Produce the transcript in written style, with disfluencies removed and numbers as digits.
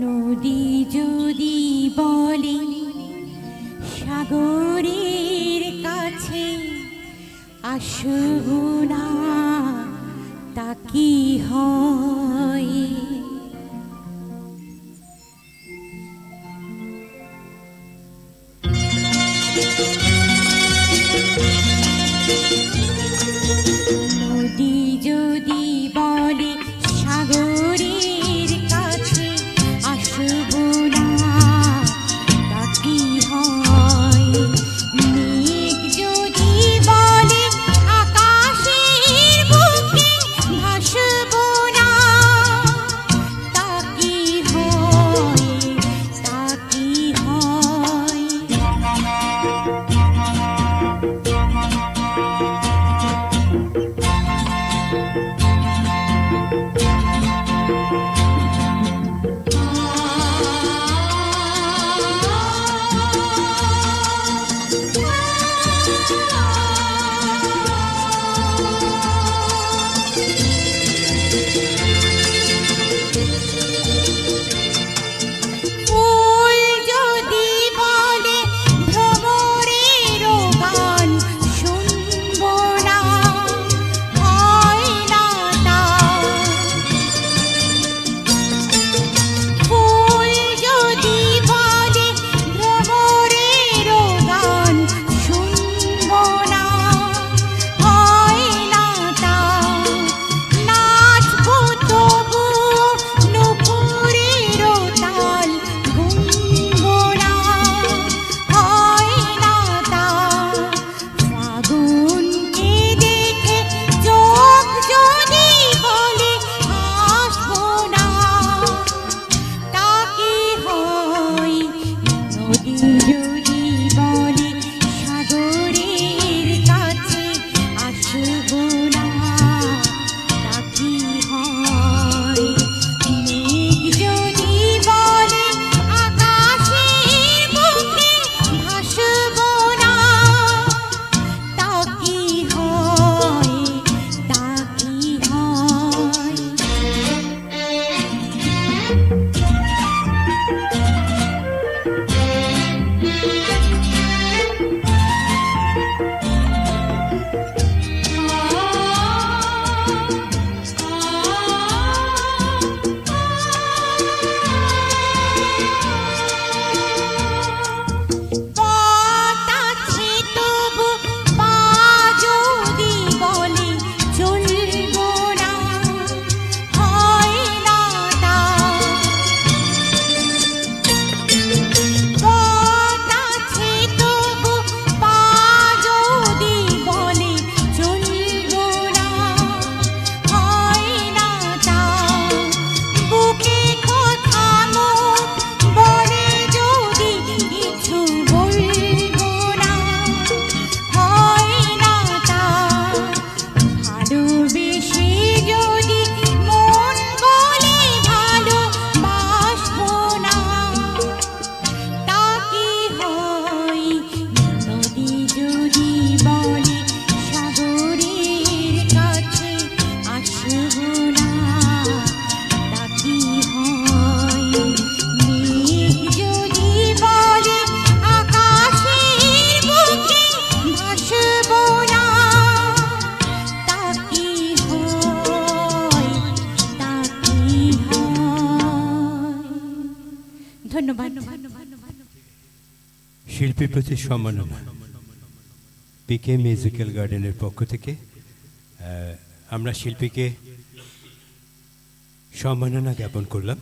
নদী যদি বলে সাগরের কাছে আসব না, তা কি হয়? নদী যদি বলে সাগরের কাছে আসব না, তা কি হয়? মেঘ যদি বলে আকাশের বুকে ভাসব না, তা কি হয়? তা কি হয়? শিল্পীর প্রতি সম্মাননা পিকে মিউজিক্যাল গার্ডেনের পক্ষ থেকে আমরা শিল্পীকে সম্মাননা জ্ঞাপন করলাম।